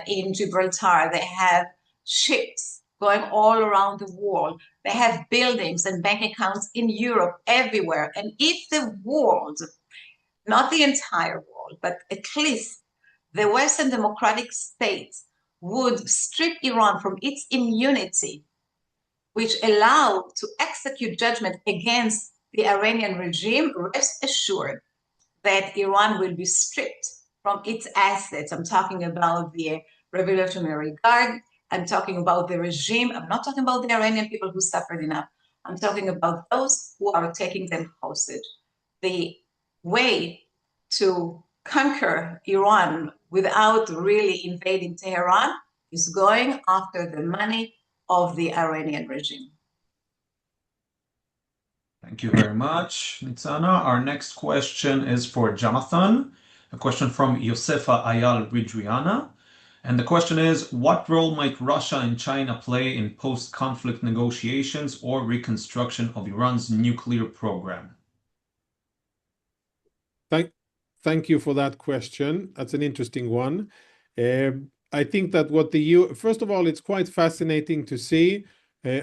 in Gibraltar. They have ships going all around the world. They have buildings and bank accounts in Europe, everywhere. And if the world, not the entire world, but at least the Western democratic states would strip Iran from its immunity, which allow to execute judgment against the Iranian regime, rest assured that Iran will be stripped from its assets. I'm talking about the Revolutionary Guard. I'm talking about the regime. I'm not talking about the Iranian people who suffered enough. I'm talking about those who are taking them hostage. The way to conquer Iran without really invading Tehran is going after the money of the Iranian regime. Thank you very much, Nitzana. Our next question is for Jonathan, a question from Josefa Ayal Bridriana. And the question is, what role might Russia and China play in post-conflict negotiations or reconstruction of Iran's nuclear program? Thank you for that question. That's an interesting one. I think that first of all, it's quite fascinating to see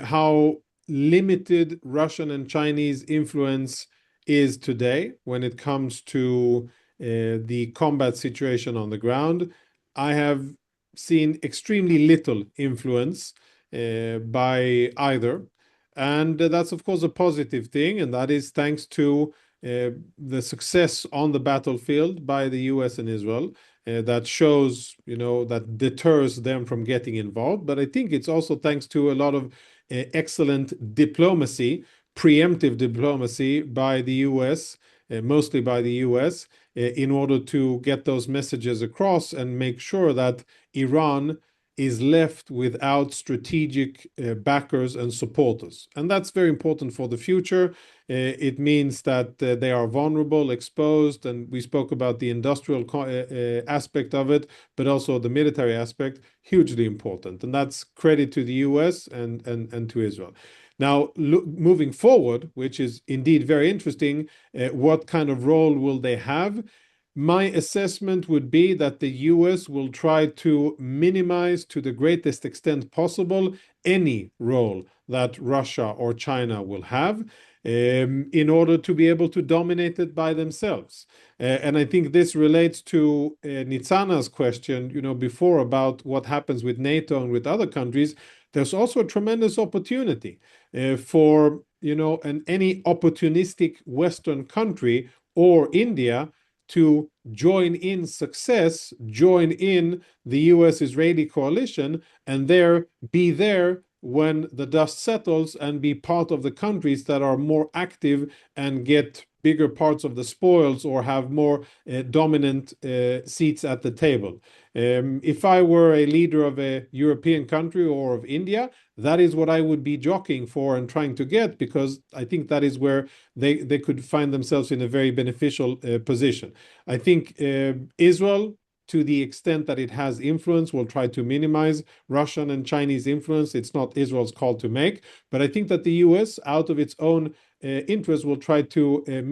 how limited Russian and Chinese influence is today when it comes to the combat situation on the ground. I have seen extremely little influence by either. And that's, of course, a positive thing. And that is thanks to the success on the battlefield by the US and Israel. That shows, that deters them from getting involved. But I think it's also thanks to a lot of excellent diplomacy, preemptive diplomacy by the US, mostly by the US, in order to get those messages across and make sure that Iran is left without strategic backers and supporters. And that's very important for the future. It means that they are vulnerable, exposed, and we spoke about the industrial aspect of it, but also the military aspect, hugely important. And that's credit to the US and to Israel. Now, moving forward, which is indeed very interesting, what kind of role will they have? My assessment would be that the US will try to minimize to the greatest extent possible any role that Russia or China will have in order to be able to dominate it by themselves. And I think this relates to Nitzana's question, before about what happens with NATO and with other countries. There's also a tremendous opportunity for, any opportunistic Western country or India to join in the US-Israeli coalition, and be there when the dust settles and be part of the countries that are more active and get bigger parts of the spoils or have more dominant seats at the table. If I were a leader of a European country or of India, that is what I would be jockeying for and trying to get, because I think that is where they could find themselves in a very beneficial position. I think Israel, to the extent that it has influence, will try to minimize Russian and Chinese influence. It's not Israel's call to make, but I think that the US, out of its own interest, will try to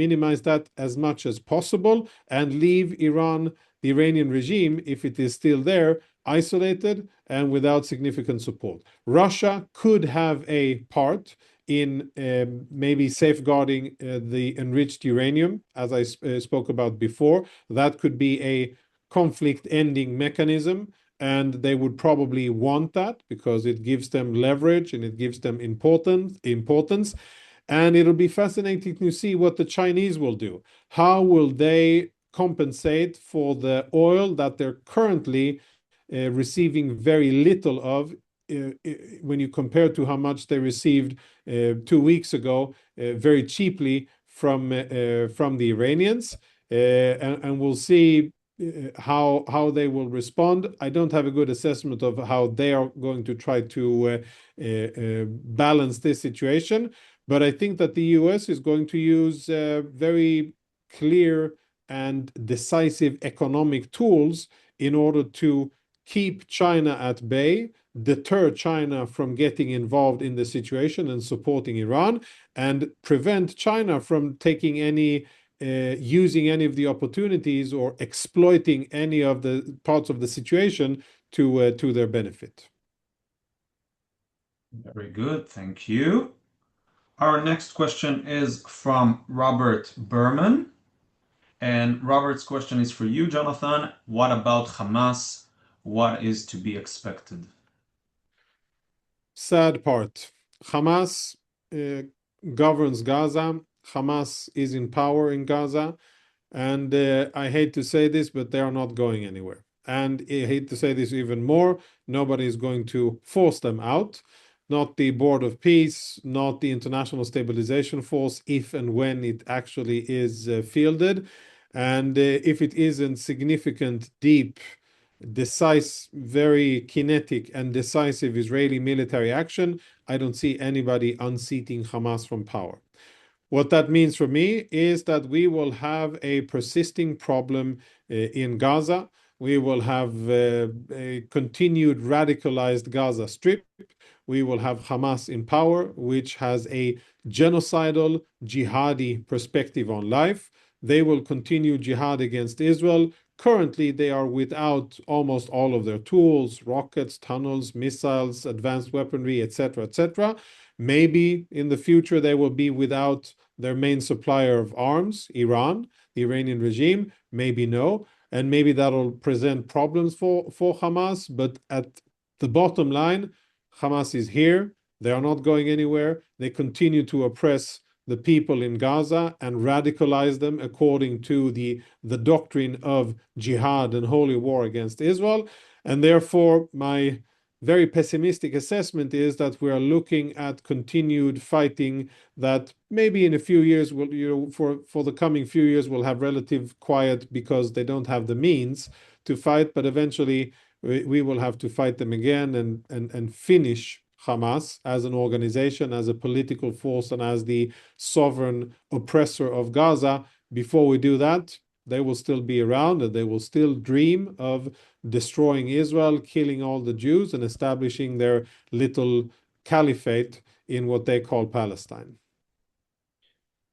minimize that as much as possible and leave Iran, the Iranian regime, if it is still there, isolated and without significant support. Russia could have a part in maybe safeguarding the enriched uranium, as I spoke about before. That could be a conflict-ending mechanism, and they would probably want that because it gives them leverage and it gives them importance. And it'll be fascinating to see what the Chinese will do. How will they compensate for the oil that they're currently receiving very little of, when you compare to how much they received 2 weeks ago, very cheaply from the Iranians, and we'll see how they will respond. I don't have a good assessment of how they are going to try to balance this situation, but I think that the US is going to use very clear and decisive economic tools in order to keep China at bay, deter China from getting involved in the situation and supporting Iran, and prevent China from taking any using any of the opportunities or exploiting any of the parts of the situation to their benefit. Very good, thank you. Our next question is from Robert Berman. And Robert's question is for you, Jonathan. What about Hamas? What is to be expected? Sad part. Hamas governs Gaza. Hamas is in power in Gaza. And I hate to say this, but they are not going anywhere. And I hate to say this even more, nobody is going to force them out. Not the Board of Peace, not the International Stabilization Force, if and when it actually is fielded. And if it isn't significant, deep, decisive, very kinetic and decisive Israeli military action, I don't see anybody unseating Hamas from power. What that means for me is that we will have a persisting problem in Gaza. We will have a continued radicalized Gaza Strip. We will have Hamas in power, which has a genocidal, jihadi perspective on life. They will continue jihad against Israel. Currently, they are without almost all of their tools, rockets, tunnels, missiles, advanced weaponry, etc., etc. Maybe in the future, they will be without their main supplier of arms, Iran, the Iranian regime. Maybe no. And maybe that'll present problems for Hamas. But at the bottom line, Hamas is here. They are not going anywhere. They continue to oppress the people in Gaza and radicalize them according to the doctrine of jihad and holy war against Israel. And therefore, my very pessimistic assessment is that we are looking at continued fighting that maybe in a few years will, for the coming few years, will have relative quiet because they don't have the means to fight, but eventually we will have to fight them again and finish Hamas as an organization, as a political force, and as the sovereign oppressor of Gaza. Before we do that, they will still be around and they will still dream of destroying Israel, killing all the Jews, and establishing their little caliphate in what they call Palestine.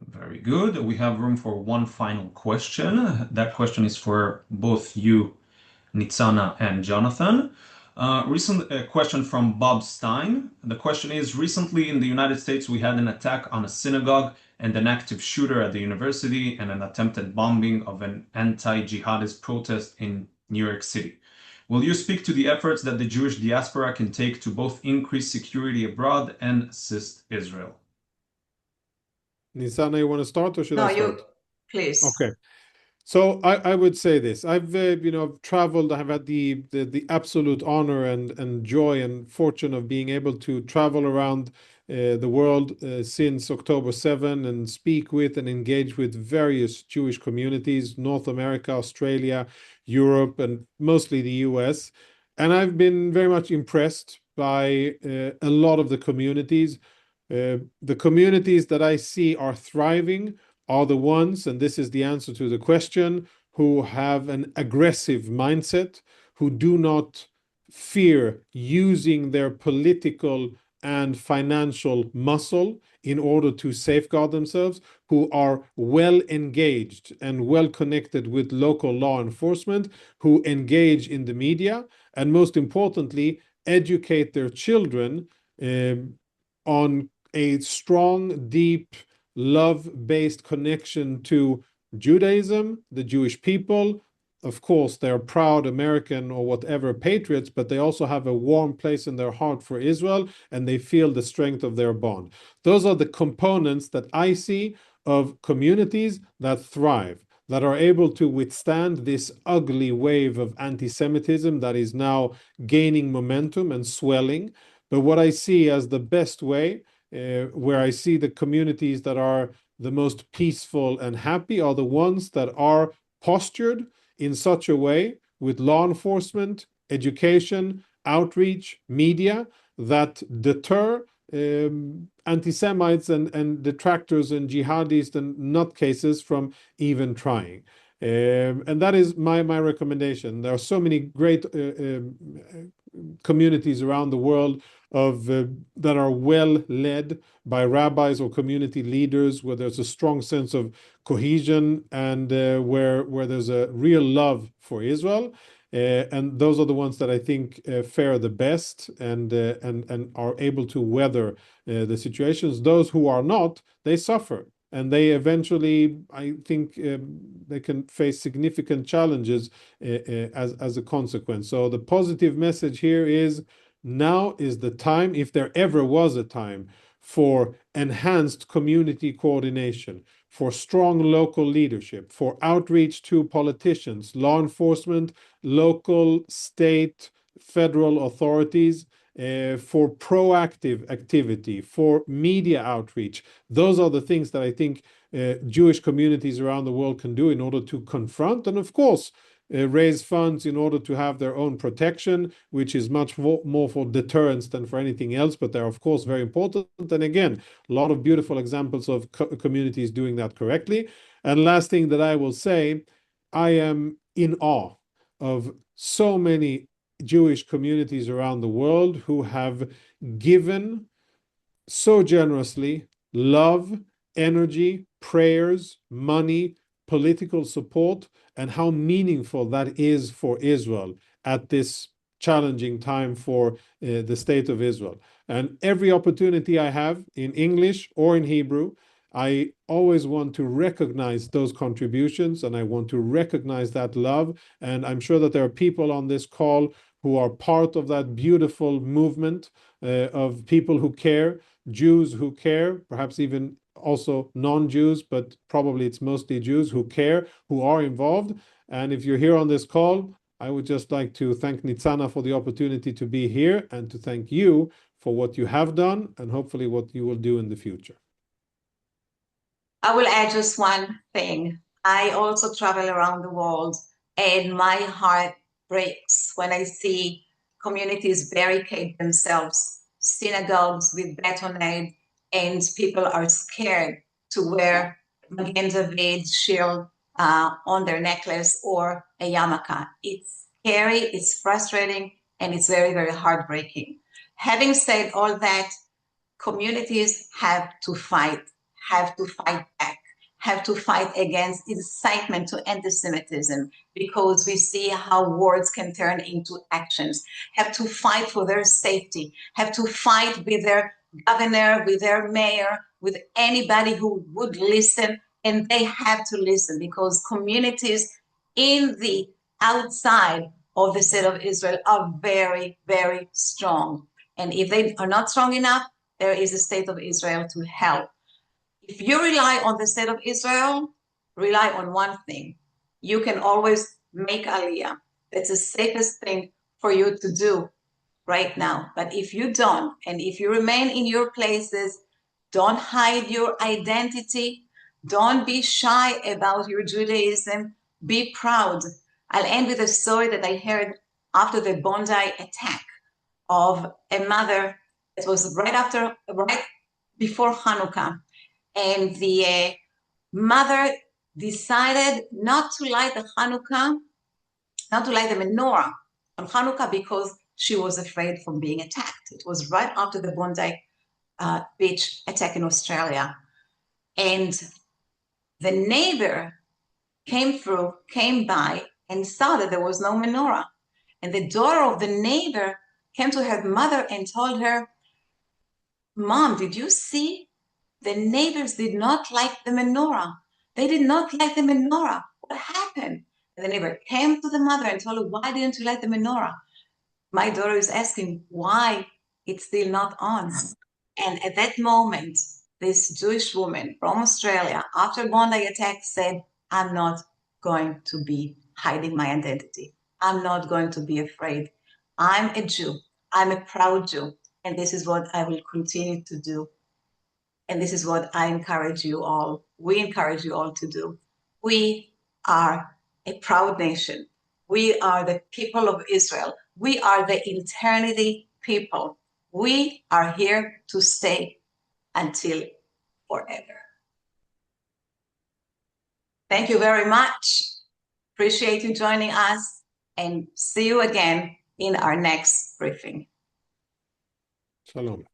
Very good. We have room for one final question. That question is for both you, Nitzana, and Jonathan. Recent question from Bob Stein. The question is, recently in the United States, we had an attack on a synagogue and an active shooter at the university and an attempted bombing of an anti-jihadist protest in New York City. Will you speak to the efforts that the Jewish diaspora can take to both increase security abroad and assist Israel? Nitzana, you want to start or should I start? You, please. Okay. So I would say this. I've traveled. I've had the absolute honor and joy and fortune of being able to travel around the world since October 7 and speak with and engage with various Jewish communities, North America, Australia, Europe, and mostly the US. And I've been very much impressed by a lot of the communities. The communities that I see are thriving are the ones, and this is the answer to the question, who have an aggressive mindset, who do not fear using their political and financial muscle in order to safeguard themselves, who are well engaged and well connected with local law enforcement, who engage in the media, and most importantly, educate their children on a strong, deep, love-based connection to Judaism, the Jewish people. Of course, they're proud American or whatever patriots, but they also have a warm place in their heart for Israel, and they feel the strength of their bond. Those are the components that I see of communities that thrive, that are able to withstand this ugly wave of anti-Semitism that is now gaining momentum and swelling. But what I see as the best way, where I see the communities that are the most peaceful and happy, are the ones that are postured in such a way with law enforcement, education, outreach, media that deter anti-Semites and detractors and jihadists and nutcases from even trying. And that is my recommendation. There are so many great communities around the world that are well led by rabbis or community leaders, where there's a strong sense of cohesion and where there's a real love for Israel. And those are the ones that I think fare the best and are able to weather the situations. Those who are not, they suffer. And they eventually, I think, they can face significant challenges as a consequence. So the positive message here is now is the time, if there ever was a time, for enhanced community coordination, for strong local leadership, for outreach to politicians, law enforcement, local, state, federal authorities, for proactive activity, for media outreach. Those are the things that I think Jewish communities around the world can do in order to confront and, of course, raise funds in order to have their own protection, which is much more for deterrence than for anything else. But they're, of course, very important. And again, a lot of beautiful examples of communities doing that correctly. And last thing that I will say, I am in awe of so many Jewish communities around the world who have given so generously love, energy, prayers, money, political support, and how meaningful that is for Israel at this challenging time for the state of Israel. And every opportunity I have in English or in Hebrew, I always want to recognize those contributions and I want to recognize that love. And I'm sure that there are people on this call who are part of that beautiful movement of people who care, Jews who care, perhaps even also non-Jews, but probably it's mostly Jews who care, who are involved. And if you're here on this call, I would just like to thank Nitzana for the opportunity to be here and to thank you for what you have done and hopefully what you will do in the future. I will add just one thing. I also travel around the world, and my heart breaks when I see communities barricade themselves, synagogues with batonade, and people are scared to wear Magen David shield on their necklace or a yarmulke. It's scary, it's frustrating, and it's very, very heartbreaking. Having said all that, communities have to fight back, have to fight against incitement to anti-Semitism, because we see how words can turn into actions, have to fight for their safety, have to fight with their governor, with their mayor, with anybody who would listen, and they have to listen because communities in the outside of the state of Israel are very, very strong. And if they are not strong enough, there is a state of Israel to help. If you rely on the state of Israel, rely on one thing: you can always make Aliyah. That's the safest thing for you to do right now. But if you don't, and if you remain in your places, don't hide your identity. Don't be shy about your Judaism. Be proud. I'll end with a story that I heard after the Bondi attack of a mother. It was right before Hanukkah. And the mother decided not to light the menorah on Hanukkah because she was afraid from being attacked. It was right after the Bondi Beach attack in Australia. And the neighbor came by and saw that there was no menorah. And the daughter of the neighbor came to her mother and told her, "Mom, did you see? The neighbors did not like the menorah. They did not like the menorah. What happened?" And the neighbor came to the mother and told her, "Why didn't you light the menorah?" My daughter is asking why it's still not on. And at that moment, this Jewish woman from Australia, after Bondi attack, said, "I'm not going to be hiding my identity. I'm not going to be afraid. I'm a Jew. I'm a proud Jew. And this is what I will continue to do. And this is what I encourage you all. We encourage you all to do. We are a proud nation. We are the people of Israel. We are the eternity people. We are here to stay until forever." Thank you very much. Appreciate you joining us, and see you again in our next briefing. Shalom.